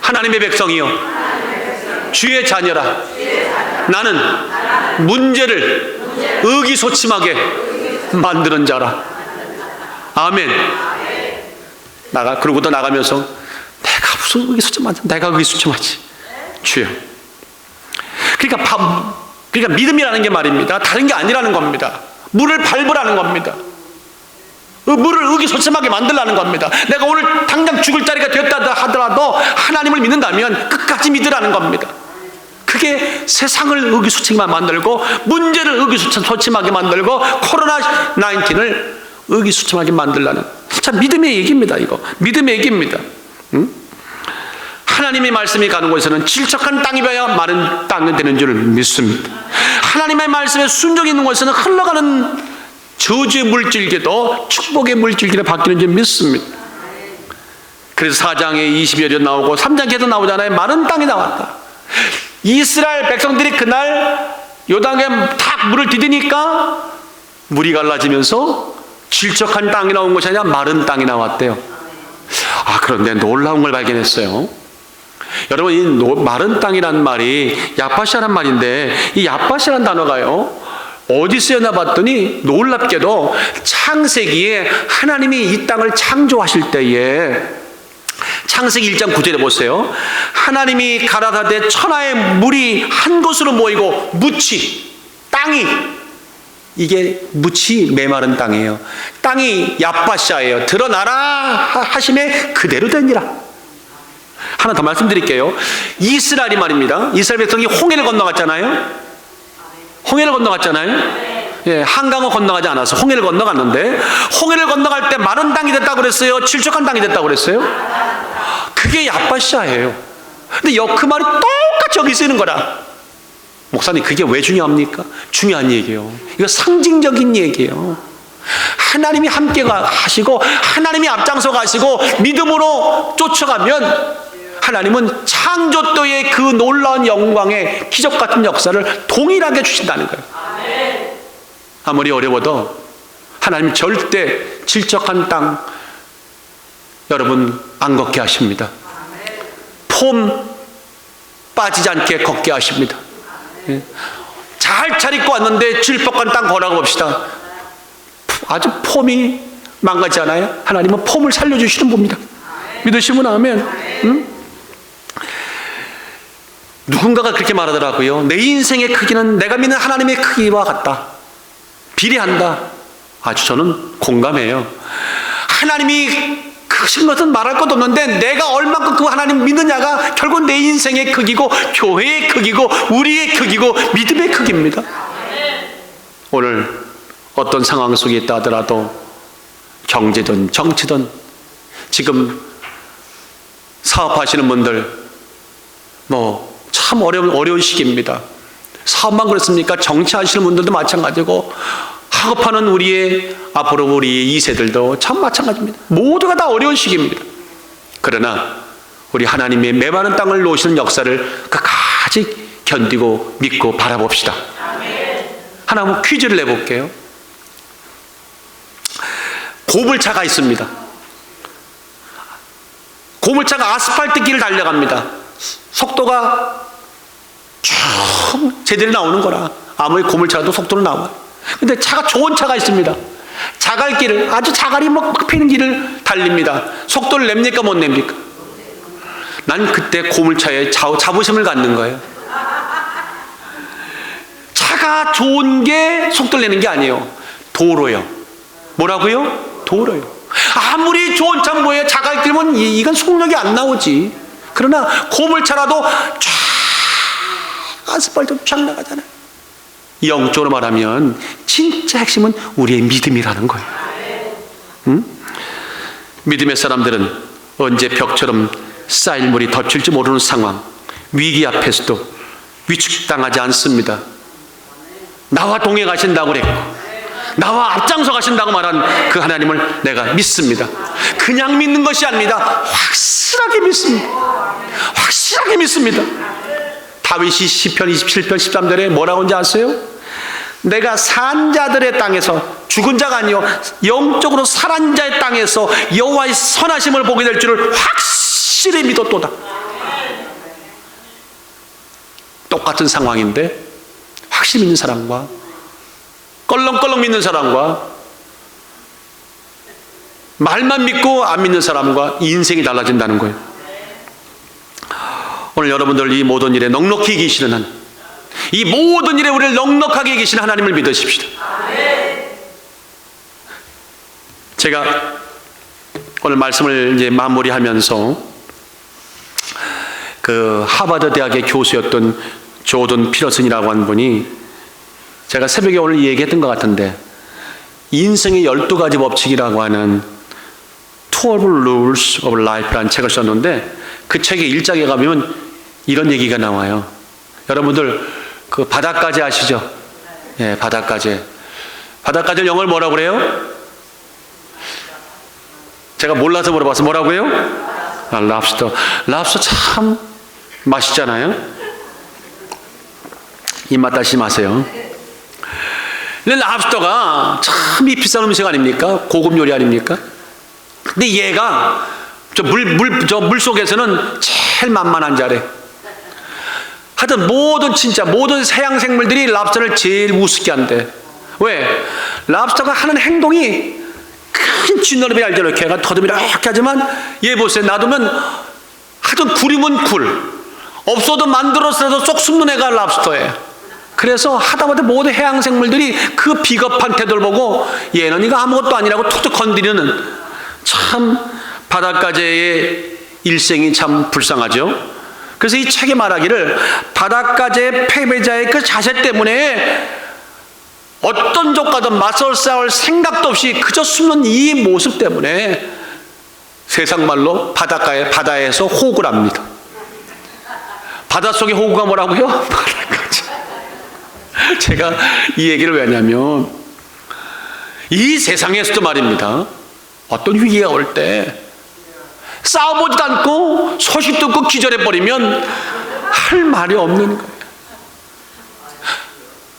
하나님의 백성이요 주의 자녀라. 나는 문제를 의기소침하게 만드는 자라. 아멘. 그러고도 나가면서 내가 무슨 의기소침하지? 내가 의기소침하지. 주여. 그러니까 믿음이라는 게 말입니다, 다른 게 아니라는 겁니다. 물을 밟으라는 겁니다. 물을 의기소침하게 만들라는 겁니다. 내가 오늘 당장 죽을 자리가 되었다 하더라도 하나님을 믿는다면 끝까지 믿으라는 겁니다. 그게 세상을 의기소침하게 만들고, 문제를 의기소침하게 만들고, 코로나19을 의기소침하게 만들라는, 참 믿음의 얘기입니다. 이거 믿음의 얘기입니다. 하나님의 말씀이 가는 곳에서는 질척한 땅이 되어야 마른 땅이 되는 줄 믿습니다. 하나님의 말씀에 순종이 있는 곳에서는 흘러가는 저주의 물줄기도 축복의 물줄기로 바뀌는 줄 믿습니다. 그래서 4장에 20여절 나오고 3장 계속 나오잖아요. 마른 땅이 나왔다. 이스라엘 백성들이 그날 요단강에 탁 물을 디디니까 물이 갈라지면서 질척한 땅이 나온 것이 아니라 마른 땅이 나왔대요. 그런데 놀라운 걸 발견했어요. 여러분, 이 마른 땅이란 말이 야파시라는 말인데, 이 야파시라는 단어가요, 어디 쓰였나 봤더니 놀랍게도 창세기에 하나님이 이 땅을 창조하실 때에, 창세기 1장 9절에 보세요. 하나님이 가라사대 천하의 물이 한 곳으로 모이고 묻이, 땅이, 이게 묻이 메마른 땅이에요. 땅이 야파샤예요. 드러나라 하심에 그대로 되니라. 하나 더 말씀드릴게요. 이스라엘이 말입니다. 이스라엘 백성이 홍해를 건너갔잖아요. 홍해를 건너갔잖아요. 예, 한강을 건너가지 않아서 홍해를 건너갔는데, 홍해를 건너갈 때 마른 땅이 됐다고 그랬어요? 질척한 땅이 됐다고 그랬어요? 그게 야파샤예요. 근데 그 말이 똑같이 여기 쓰이는 거라. 목사님, 그게 왜 중요합니까? 중요한 얘기예요. 이거 상징적인 얘기예요. 하나님이 함께 하시고 하나님이 앞장서 가시고 믿음으로 쫓아가면 하나님은 창조도의 그 놀라운 영광의 기적 같은 역사를 동일하게 주신다는 거예요. 아무리 어려워도 하나님 절대 질척한 땅 여러분 안 걷게 하십니다. 폼 빠지지 않게 걷게 하십니다. 잘 입고 왔는데 질퍽한 땅 걸어가 봅시다. 아주 폼이 망가지잖아요. 하나님은 폼을 살려주시는 분입니다. 믿으시면 아멘. 누군가가 그렇게 말하더라고요. 내 인생의 크기는 내가 믿는 하나님의 크기와 같다. 비례한다. 아주 저는 공감해요. 하나님이 크신 것은 말할 것도 없는데 내가 얼마큼 그 하나님 믿느냐가 결국 내 인생의 크기고 교회의 크기고 우리의 크기고 믿음의 크기입니다. 오늘 어떤 상황 속에 있다 하더라도 경제든 정치든 지금 사업하시는 분들 참 어려운 시기입니다. 사업만 그렇습니까? 정치하시는 분들도 마찬가지고 학업하는 우리의 앞으로 우리 2세들도 참 마찬가지입니다. 모두가 다 어려운 시기입니다. 그러나 우리 하나님의 메마른 땅을 놓으시는 역사를 끝까지 견디고 믿고 바라봅시다. 하나 한번 퀴즈를 내볼게요. 고물차가 있습니다. 고물차가 아스팔트 길을 달려갑니다. 속도가 쭉 제대로 나오는 거라. 아무리 고물차도 속도로 나와요. 근데 좋은 차가 있습니다. 자갈길을, 아주 자갈이 막 피는 길을 달립니다. 속도를 냅니까 못 냅니까? 난 그때 고물차에 자부심을 갖는 거예요. 차가 좋은 게 속도를 내는 게 아니에요. 도로요. 뭐라고요? 도로요. 아무리 좋은 차 뭐예요? 자갈길은 이건 속력이 안 나오지. 그러나 고물차라도 쫙 아스팔트 쫙 나가잖아요. 영적으로 말하면 진짜 핵심은 우리의 믿음이라는 거예요. 믿음의 사람들은 언제 벽처럼 쌓일 물이 덮칠지 모르는 상황, 위기 앞에서도 위축당하지 않습니다. 나와 동행하신다고 그랬고 나와 앞장서 가신다고 말한 그 하나님을 내가 믿습니다. 그냥 믿는 것이 아닙니다. 확실하게 믿습니다. 확실하게 믿습니다. 다윗이 시편 27편 13절에 뭐라고 하는지 아세요? 내가 산 자들의 땅에서, 죽은 자가 아니요 영적으로 살아난 자의 땅에서 여호와의 선하심을 보게 될 줄을 확실히 믿었도다. 똑같은 상황인데 확실히 믿는 사람과 껄렁껄렁 믿는 사람과 말만 믿고 안 믿는 사람과 인생이 달라진다는 거예요. 오늘 여러분들 이 모든 일에 넉넉히 계시는 한, 이 모든 일에 우리를 넉넉하게 계시는 하나님을 믿으십시다. 제가 오늘 말씀을 이제 마무리하면서 그 하버드 대학의 교수였던 조던 피터슨이라고 한 분이, 제가 새벽에 오늘 얘기했던 것 같은데, 인생의 12가지 법칙이라고 하는 12 Rules of Life라는 책을 썼는데, 그 책의 1장에 가면 이런 얘기가 나와요. 여러분들 그 바닷가재 아시죠? 예, 바닷가재. 바닷가재 영어를 뭐라고 그래요? 제가 몰라서 물어봐서 뭐라고요? 랍스터. 랍스터 참 맛있잖아요. 입맛 다시 마세요. 근데 랍스터가 참 비싼 음식 아닙니까? 고급 요리 아닙니까? 근데 얘가 저 물 속에서는 제일 만만한 자리. 하여튼 모든 해양 생물들이 랍스터를 제일 우습게 한대. 왜? 랍스터가 하는 행동이 큰 쥐너름이 알죠. 이렇게 더듬이 이렇게 하지만 얘 보세요. 놔두면 하여튼 굴이면 굴. 없어도 만들어서라도 쏙 숨는 애가 랍스터예요. 그래서 하다못해 모든 해양 생물들이 그 비겁한 태도를 보고 얘는 이거 아무것도 아니라고 툭툭 건드리는, 참 바닷가재의 일생이 참 불쌍하죠. 그래서 이 책에 말하기를 바닷가재 패배자의 그 자세 때문에 어떤 적과도 맞설 싸울 생각도 없이 그저 숨는 이 모습 때문에 세상 말로 바다에서 호구를 합니다. 바닷속의 호구가 뭐라고요? 바닷가재. 제가 이 얘기를 왜 하냐면 이 세상에서도 말입니다. 어떤 위기가 올 때 싸워보지도 않고 소식 듣고 기절해버리면 할 말이 없는 거예요.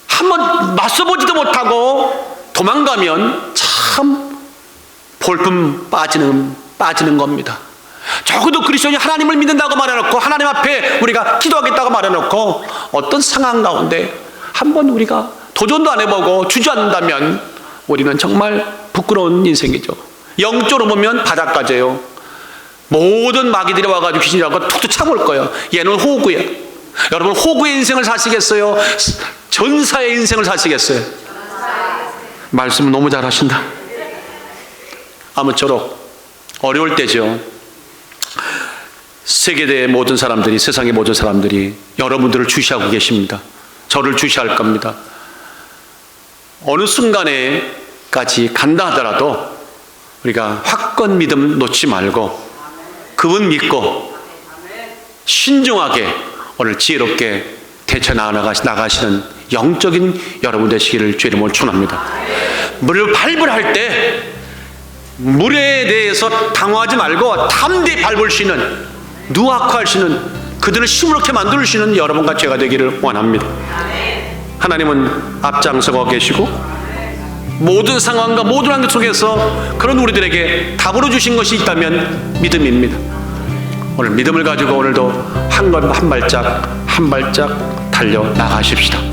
한번 맞서보지도 못하고 도망가면 참 볼품 빠지는 겁니다. 적어도 그리스도인이 하나님을 믿는다고 말해놓고 하나님 앞에 우리가 기도하겠다고 말해놓고 어떤 상황 가운데 한번 우리가 도전도 안 해보고 주저앉는다면 우리는 정말 부끄러운 인생이죠. 영적으로 보면 바닷가재요. 모든 마귀들이 와가지고 귀신이라고 툭툭 참을 거예요. 얘는 호구야. 여러분 호구의 인생을 사시겠어요? 전사의 인생을 사시겠어요? 말씀을 너무 잘하신다. 아무쪼록 어려울 때죠. 세계의 모든 사람들이, 세상의 모든 사람들이 여러분들을 주시하고 계십니다. 저를 주시할 겁니다. 어느 순간에까지 간다 하더라도 우리가 확건 믿음 놓지 말고 그분 믿고 신중하게 오늘 지혜롭게 대처 나가시는 영적인 여러분 되시기를 주의 이름으로 축원합니다. 물을 밟을 때 물에 대해서 당황하지 말고 담대히 밟을 수 있는, 누악할 수 있는, 그들을 시무룩해 만들 수 있는 여러분과 제가 되기를 원합니다. 하나님은 앞장서고 계시고 모든 상황과 모든 환경 속에서 그런 우리들에게 답으로 주신 것이 있다면 믿음입니다. 오늘 믿음을 가지고 오늘도 한 발짝 달려 나가십시다.